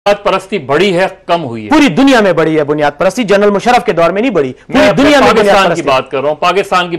बुनियाद परस्ती बढ़ी है, कम हुई है? पूरी दुनिया में बढ़ी है बुनियाद परस्ती, जनरल मुशर्रफ के दौर में नहीं बढ़ी, पूरी दुनिया में पाकिस्तान की बात कर रहा हूं।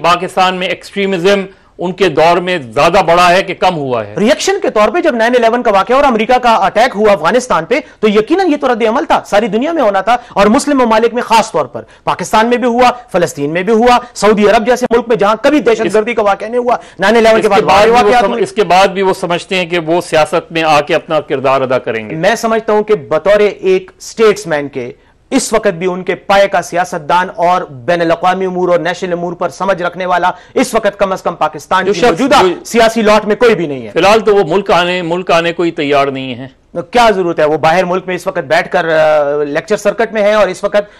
पाकिस्तान में एक्सट्रीमिज्म उनके दौर में ज्यादा बढ़ा है कि कम हुआ है? रिएक्शन के तौर पे जब 9/11 का वाकया और अमेरिका का अटैक हुआ अफगानिस्तान पे, तो यकीनन ये तो रद्द अमल था, सारी दुनिया में होना था, और मुस्लिम ममालिक में खास तौर पर, पाकिस्तान में भी हुआ, फलस्तीन में भी हुआ, सऊदी अरब जैसे मुल्क में जहां कभी दहशतगर्दी का वाकया नहीं हुआ, 9/11 के बाद इसके बाद भी वो समझते हैं कि वो सियासत में आके अपना किरदार अदा करेंगे। मैं समझता हूं कि बतौर एक स्टेट्समैन के इस वक्त भी उनके पाए का सियासतदान और बैनुल-अक़वामी उमूर और नेशनल उमूर पर समझ रखने वाला इस वक्त कम अज कम पाकिस्तान की मौजूदा सियासी लॉट में कोई भी नहीं है। फिलहाल तो वो मुल्क आने को ही तैयार नहीं है। क्या जरूरत है, वो बाहर मुल्क में इस वक्त बैठकर लेक्चर सर्किट में है, और इस वक्त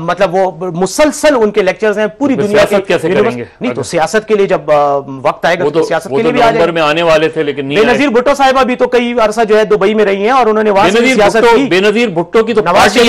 मतलब वो मुसलसल उनके लेक्चर्स हैं पूरी दुनिया के। कैसे करेंगे? नहीं तो सियासत के लिए जब वक्त आएगा तो सियासत के लिए भी आ जाएगा। में आने वाले थे लेकिन नहीं। बेनजीर भुट्टो साहिबा भी तो कई अरसा जो है दुबई में रही हैं और उन्होंने वहां से सियासत की। बेनजीर भुट्टो की तो पार्टी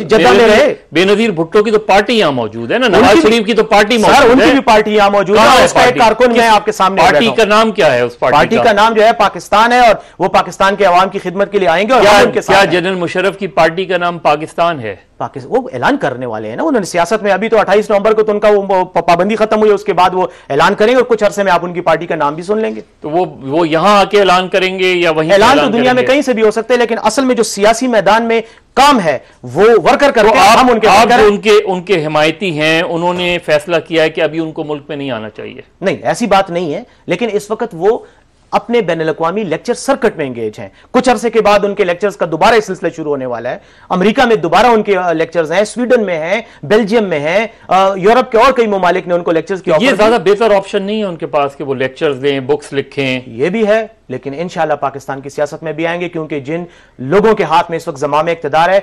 जद्दा में रहे। बेनजीर भुट्टो की तो पार्टी यहाँ मौजूद है ना, नवाज शरीफ की तो पार्टी मौजूद है, उनकी भी पार्टी यहाँ मौजूद है। उसका एक कारकुन मैं आपके सामने, पार्टी का नाम क्या है? उस पार्टी का नाम जो है पाकिस्तान है, और वो पाकिस्तान के अवाम की खिदमत के लिए आएंगे। और क्या जनरल मुशर्रफ की पार्टी का नाम पाकिस्तान है? वो ऐलान करने वाले हैं ना उन्होंने सियासत में। अभी तो 28 नवंबर को तो उनका वो पाबंदी खत्म हुई, उसके बाद वो ऐलान करेंगे और कुछ अरसे में आप उनकी पार्टी का नाम भी सुन लेंगे। तो वो यहां आके ऐलान करेंगे या वहीं? ऐलान तो दुनिया में कहीं से भी हो सकते हैं, लेकिन असल में जो सियासी मैदान में काम है वो वर्कर करते हैं। हम उनके हिमायती हैं, उन्होंने फैसला किया है कि अभी उनको मुल्क में नहीं आना चाहिए। नहीं, ऐसी बात नहीं है, लेकिन इस वक्त वो अपने बैनुल-अक़वामी लेक्चर सर्किट में एंगेज हैं। कुछ अरसे के बाद उनके लेक्चर्स का दोबारा इस सिलसिला शुरू होने वाला है। अमेरिका में दोबारा उनके लेक्चर्स हैं, स्वीडन में हैं, बेल्जियम में हैं, यूरोप के और कई ममालिक ने उनको लेक्चर्स की ऑफर। ये ज्यादा बेहतर ऑप्शन नहीं है उनके पास कि वो लेक्चर्स दें, बुक्स लिखें? ये भी है, लेकिन इंशाअल्लाह पाकिस्तान की सियासत में भी आएंगे, क्योंकि जिन लोगों के हाथ में इस वक्त ज़माम इक़्तिदार है,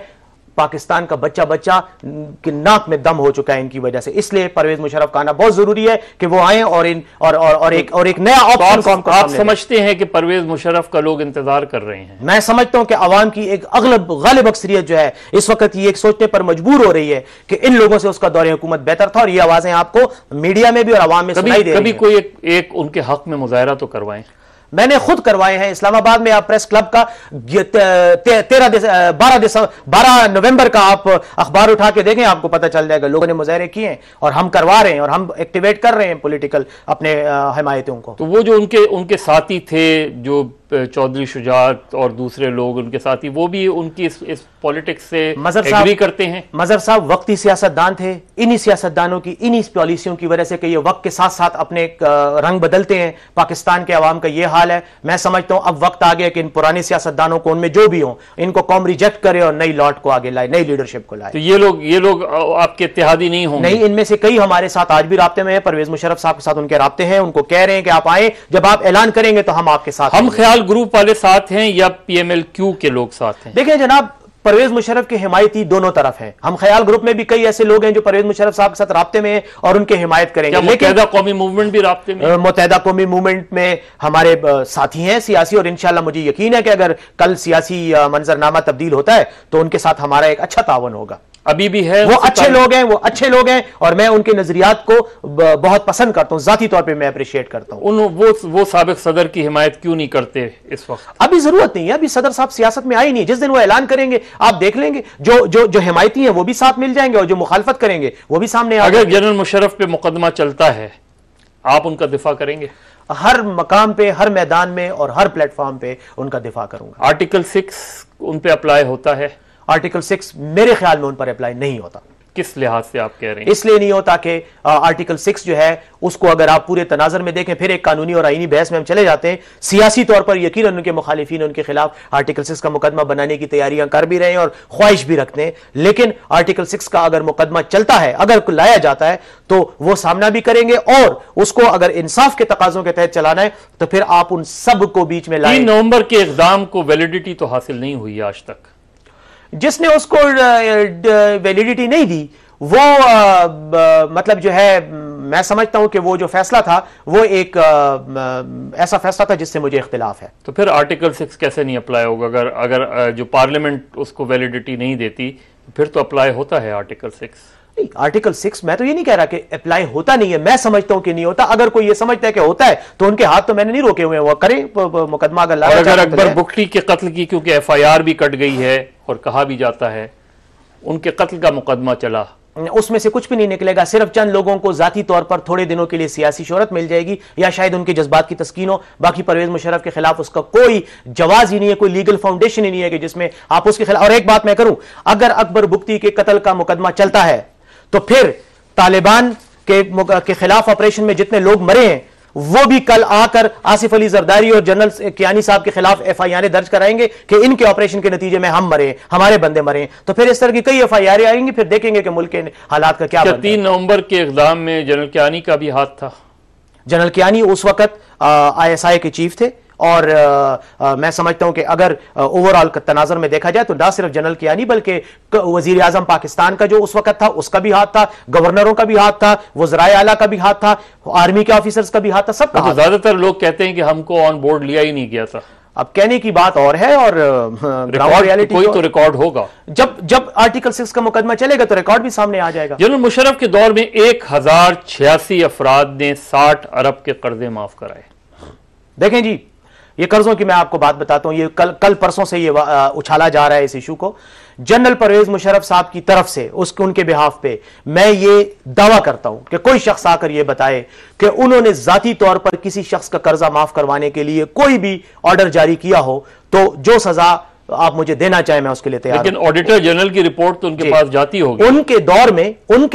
पाकिस्तान का बच्चा कि नाक में दम हो चुका है इनकी वजह से। इसलिए परवेज मुशर्रफ का आना बहुत जरूरी है कि वो आए और एक नया ऑप्शन को आप समझते हैं कि परवेज मुशर्रफ का लोग इंतजार कर रहे हैं? मैं समझता हूं कि अवाम की एक गालिब अक्सरियत जो है इस वक्त ये एक सोचने पर मजबूर हो रही है कि इन लोगों से उसका दौरे हुकूमत बेहतर था, और ये आवाजें आपको मीडिया में भी और अवाम में सुनाई दे रही हैं। कभी कोई एक उनके हक में मुजाहरा तो करवाएं। मैंने खुद करवाए हैं इस्लामाबाद में। आप प्रेस क्लब का 12 नवंबर का आप अखबार उठा के देखें, आपको पता चल जाएगा। लोगों ने मुजाहरे किए हैं और हम करवा रहे हैं और हम एक्टिवेट कर रहे हैं पॉलिटिकल अपने हिमायतियों को। तो वो जो उनके साथी थे, जो चौधरी शुजात और दूसरे लोग उनके साथी, वो भी उनकी इस पॉलिटिक्स से एग्री करते हैं? मजहर साहब वक्ती सियासतदान थे। इन्हीं सियासतदानों की, इन्हीं पॉलिसियों की वजह से कि ये वक्त के साथ साथ अपने रंग बदलते हैं। पाकिस्तान के अवाम का ये हाल है। मैं समझता हूं अब वक्त आ गया कि इन पुराने सियासतदानों को, उनमें जो भी हो, इनको कौम रिजेक्ट करे और नई लॉट को आगे लाए, नई लीडरशिप को लाए। तो ये लोग आपके इत्तेहादी नहीं होंगे? नहीं, इनमें से कई हमारे साथ आज भी राब्ते में है। परवेज मुशर्रफ साहब के साथ उनके राब्ते हैं, उनको कह रहे हैं कि आप आए, जब आप ऐलान करेंगे तो हम आपके साथ। हम ख्याल ग्रुप वाले साथ हैं या PMLQ के लोग साथ हैं? देखिए जनाब, परवेज मुशर्रफ के हिमायती दोनों तरफ हैं। हम ख्याल ग्रुप में भी कई ऐसे लोग हैं जो परवेज मुशर्रफ साहब के साथ राब्ते में हैं और उनके हिमायत करेंगे। मुत्तहिदा कौमी मूवमेंट भी राब्ते में? मुत्तहिदा कौमी मूवमेंट में हमारे साथी हैं सियासी, और इंशाअल्लाह मुझे यकीन है कि अगर कल सियासी मंजरनामा तब्दील होता है तो उनके साथ हमारा एक अच्छा तावन होगा। अभी भी है। वो अच्छे लोग हैं और मैं उनके नजरियात को बहुत पसंद करता हूं, जाती तौर पे मैं अप्रिशिएट करता हूं। वो साबिक सदर की हिमायत क्यों नहीं करते इस वक्त? अभी जरूरत नहीं है, अभी सदर साहब सियासत में आए नहीं। जिस दिन वो ऐलान करेंगे आप देख लेंगे, जो हिमायती हैं वो भी साथ मिल जाएंगे और जो मुखालफत करेंगे वो भी सामने आ जाएंगे। अगर जनरल मुशर्रफ पे मुकदमा चलता है, आप उनका दिफा करेंगे? हर मकाम पे, हर मैदान में और हर प्लेटफॉर्म पे उनका दिफा करूंगा। आर्टिकल 6 उन पे अप्लाई होता है? आर्टिकल 6 मेरे ख्याल में उन पर अप्लाई नहीं होता। किस लिहाज से आप कह रहे हैं? इसलिए नहीं होता कि आर्टिकल 6 जो है उसको अगर आप पूरे तनाजर में देखें, फिर एक कानूनी और आईनी बहस में हम चले जाते हैं। सियासी तौर पर यकीनन उनके मुखालिफिन उनके खिलाफ आर्टिकल 6 का मुकदमा बनाने की तैयारियां कर भी रहे हैं और ख्वाहिश भी रखते हैं, लेकिन आर्टिकल 6 का अगर मुकदमा चलता है, अगर लाया जाता है तो वो सामना भी करेंगे, और उसको अगर इंसाफ के तकाजों के तहत चलाना है तो फिर आप उन सब को बीच में लाएं। 3 नवंबर के इक़दाम को वैलिडिटी तो हासिल नहीं हुई आज तक। जिसने उसको वैलिडिटी नहीं दी वो मतलब जो है, मैं समझता हूं कि वो जो फैसला था वो एक ऐसा फैसला था जिससे मुझे इख्तिलाफ है। तो फिर आर्टिकल 6 कैसे नहीं अप्लाई होगा? अगर जो पार्लियामेंट उसको वैलिडिटी नहीं देती फिर तो अप्लाई होता है आर्टिकल 6। आर्टिकल 6 मैं तो ये नहीं कह रहा कि अप्लाई होता नहीं है, मैं समझता हूं कि नहीं होता। अगर कोई ये समझता है कि होता है तो उनके हाथ तो मैंने नहीं रोके हुए हैं, वो करें मुकदमा। अगर अकबर बुगटी के कत्ल की क्योंकि एफआईआर भी कट गई है और कहा भी जाता है उनके कत्ल का मुकदमा चला, उसमें से कुछ भी नहीं निकलेगा। सिर्फ चंद लोगों को जाती तौर पर थोड़े दिनों के लिए सियासी शोहरत मिल जाएगी या शायद उनके जज्बात की तस्कीन हो। बाकी परवेज मुशर्रफ के खिलाफ उसका कोई जवाज ही नहीं है, कोई लीगल फाउंडेशन ही नहीं है कि जिसमें आप उसके खिलाफ। और एक बात मैं करूं, अगर अकबर बुगटी के कत्ल का मुकदमा चलता है तो फिर तालिबान के खिलाफ ऑपरेशन में जितने लोग मरे हैं वो भी कल आकर आसिफ अली जरदारी और जनरल कियानी साहब के खिलाफ एफआईआर दर्ज कराएंगे कि इनके ऑपरेशन के नतीजे में हम मरे, हमारे बंदे मरे। तो फिर इस तरह की कई एफआईआर आएंगी, फिर देखेंगे कि मुल्क के हालात का क्या। 3 नवंबर के इक़दाम में जनरल कियानी का भी हाथ था। जनरल कियानी उस वक्त ISI के चीफ थे और मैं समझता हूं कि अगर ओवरऑल तनाजर में देखा जाए तो ना सिर्फ जनरल कियानी बल्कि वजीर आजम पाकिस्तान का जो उस वक्त था उसका भी हाथ था, गवर्नरों का भी हाथ था, वज़राए आला का भी हाथ था, आर्मी के ऑफिसर्स का भी हाथ था, सबका हाथ। ज्यादातर लोग कहते हैं कि हमको ऑन बोर्ड लिया ही नहीं गया था। अब कहने की बात और है और ग्राउंड रियलिटी कोई तो रिकॉर्ड होगा। जब आर्टिकल 6 का मुकदमा चलेगा तो रिकॉर्ड भी सामने आ जाएगा। जनरल मुशर्रफ के दौर में 1086 अफराद ने 60 अरब के कर्जे माफ कराए। देखें जी, ये कर्जों की मैं आपको बात बताता हूं, ये कल परसों से ये उछाला जा रहा है इस इशू को। जनरल परवेज मुशर्रफ साहब की तरफ से उनके बिहाफ पे मैं ये दावा करता हूं कि कोई शख्स आकर ये बताए कि उन्होंने जाती तौर पर किसी शख्स का कर्जा माफ करवाने के लिए कोई भी ऑर्डर जारी किया हो तो जो सजा आप मुझे देना चाहे मैं उसके लिए तैयार। लेकिन ऑडिटर जनरल की रिपोर्ट तो उनके पास जाती होगी। उनके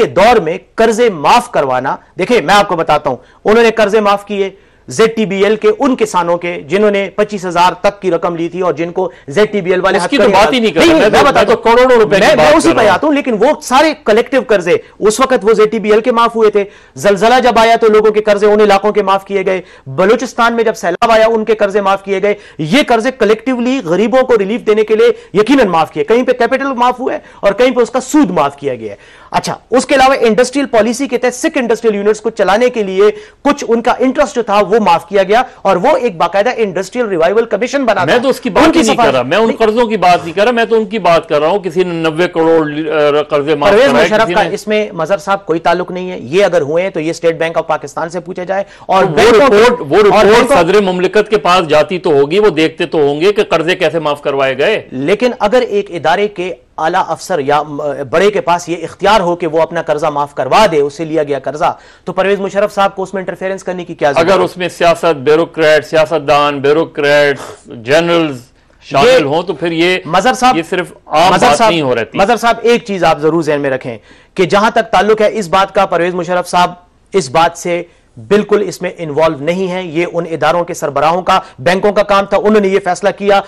दौर में कर्जे माफ करवाना, देखिए मैं आपको बताता हूं, उन्होंने कर्जे माफ किए ZTBL के उन किसानों के जिन्होंने 25,000 तक की रकम ली थी और जिनको ZTBL वाले उसकी तो बात ही नहीं कर रहा। मैं बताता हूं करोड़ों रुपए की बात मैं उसी पे आता हूं, लेकिन वो सारे कलेक्टिव कर्जे उस वक्त वो ZTBL के माफ हुए थे। जलजला जब आया तो लोगों के कर्जे उन इलाकों के माफ किए गए। बलूचिस्तान में जब सैलाब आया उनके कर्जे माफ किए गए। ये कर्जे कलेक्टिवली गरीबों को रिलीफ देने के लिए यकीनन माफ किए, कहीं पे कैपिटल माफ हुआ है और कहीं पे उसका सूद माफ किया गया है। अच्छा, उसके अलावा इंडस्ट्रियल पॉलिसी के तहत सिख इंडस्ट्रियल यूनिट्स को चलाने के लिए कुछ उनका इंटरेस्ट जो था वो माफ किया गया और वो एक बाकायदा इंडस्ट्रियल रिवाइवल कमीशन बना। मैं तो उसकी बात नहीं कर रहा, मैं उन कर्जों की बात नहीं कर रहा, मैं तो उनकी बात कर रहा हूं किसी ने 90 करोड़ कर्जे माफ कराए। परवेज मुशर्रफ का इसमें मजहर साहब कोई ताल्लुक नहीं है। ये अगर हुए तो ये स्टेट बैंक ऑफ पाकिस्तान से पूछा जाए और वो रिपोर्ट सदर मुमलिकत के पास जाती तो होगी, वो देखते तो होंगे कि कर्जे कैसे माफ करवाए गए। लेकिन अगर एक इदारे के आला अफसर या बड़े के पास ये इख्तियार हो कि वो अपना कर्जा माफ करवा दे, उससे लिया गया कर्जा, तो परवेज मुशर्रफ साहब को उसमें इंटरफेरेंस करने की क्या जरूरत? अगर उसमें सियासत, ब्यूरोक्रेट, सियासतदान, ब्यूरोक्रेट, जनरल्स शामिल हो तो फिर ये मजहर साहब, ये सिर्फ आम बात नहीं हो रहती। मजहर साहब, एक चीज आप जरूर ज़हन में रखें कि जहां तक ताल्लुक है इस बात का, परवेज मुशर्रफ साहब इस बात से बिल्कुल इसमें इन्वॉल्व नहीं है। ये उन इदारों के सरबराहों का, बैंकों का काम था, उन्होंने ये फैसला किया,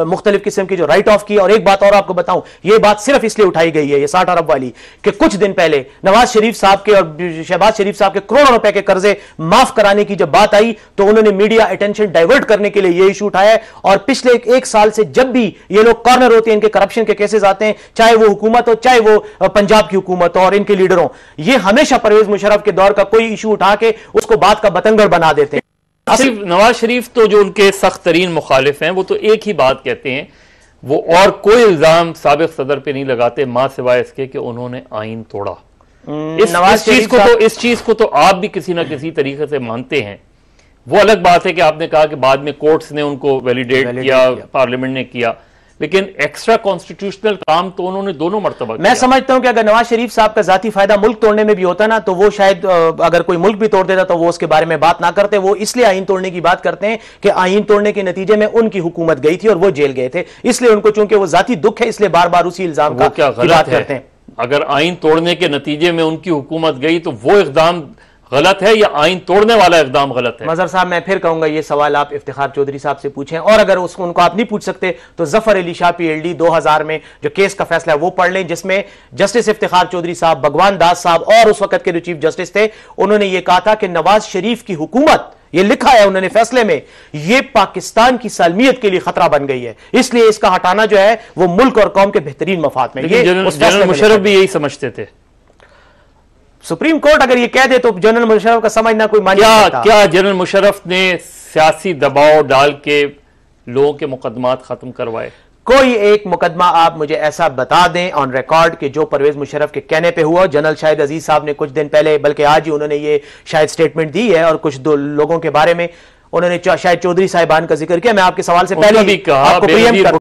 मुख्तलिफ किस्म की जो राइट ऑफ की। और एक बात और आपको बताऊं, ये बात सिर्फ इसलिए उठाई गई है, ये 60 अरब वाली, कि कुछ दिन पहले नवाज शरीफ साहब के और शहबाज शरीफ साहब के करोड़ों रुपए के कर्जे माफ कराने की जब बात आई तो उन्होंने मीडिया अटेंशन डाइवर्ट करने के लिए ये इशू उठाया है। और पिछले एक साल से जब भी ये लोग कॉर्नर होते हैं, इनके करप्शन के केसेस आते हैं, चाहे वो हुकूमत हो, चाहे वो पंजाब की हुकूमत हो और इनके लीडर हो, ये हमेशा परवेज मुशर्रफ के दौर का कोई इशू उठा के उसको बात का बतंगड़ बना देते हैं। सिर्फ नवाज शरीफ तो जो उनके सख्त तरीन मुखालिफ हैं वो तो एक ही बात कहते हैं, वो और कोई इल्जाम साबिक सदर पे नहीं लगाते मां सिवाय इसके कि उन्होंने आइन तोड़ा। इस चीज को तो आप भी किसी ना किसी तरीके से मानते हैं। वो अलग बात है कि आपने कहा कि बाद में कोर्ट्स ने उनको वैलिडेट किया, पार्लियामेंट ने किया, लेकिन एक्स्ट्रा कॉन्स्टिट्यूशनल काम तो उन्होंने दोनों मर्तबा किया। मैं समझता हूं कि अगर नवाज शरीफ साहब का जाती फायदा मुल्क तोड़ने में भी होता ना तो वो शायद अगर कोई मुल्क भी तोड़ देता तो वो उसके बारे में बात ना करते। वो इसलिए आइन तोड़ने की बात करते हैं कि आइन तोड़ने के नतीजे में उनकी हुकूमत गई थी और वो जेल गए थे, इसलिए उनको चूंकि वो जाती दुख है इसलिए बार बार उसी इल्जाम का बात करते हैं। अगर आइन तोड़ने के नतीजे में उनकी हुकूमत गई तो वो इक़दाम गलत है या आइन तोड़ने वाला इक़दाम गलत है? मजहर साहब, मैं फिर कहूंगा ये सवाल आप इफ्तिखार चौधरी साहब से पूछें, और अगर उनको आप नहीं पूछ सकते तो जफर अली शाह PhD 2000 में जो केस का फैसला है वो पढ़ लें, जिसमें जस्टिस इफ्तिखार चौधरी साहब, भगवान दास साहब और उस वक्त के जो चीफ जस्टिस थे उन्होंने ये कहा था कि नवाज शरीफ की हुकूमत, ये लिखा है उन्होंने फैसले में, ये पाकिस्तान की सालमियत के लिए खतरा बन गई है, इसलिए इसका हटाना जो है वो मुल्क और कौम के बेहतरीन मफाद में। जनरल मुशर्रफ भी यही समझते थे। सुप्रीम कोर्ट अगर ये कह दे तो जनरल मुशर्रफ का समझना कोई मानी नहीं था। क्या जनरल मुशर्रफ ने सियासी दबाव डाल के लोगों के मुकदमात खत्म करवाए? کوئی ایک مقدمہ آپ مجھے ایسا بتا دیں آن ریکارڈ کہ جو پرویز مشرف کے کہنے پہ ہوا. جنرل شاہد عزیز صاحب نے کچھ دن پہلے بلکہ آج ہی انہوں نے یہ شاید سٹیٹمنٹ دی ہے اور کچھ دو لوگوں کے بارے میں انہوں نے شاید چودھری صاحبان کا ذکر کیا. میں آپ کے سوال سے پہلے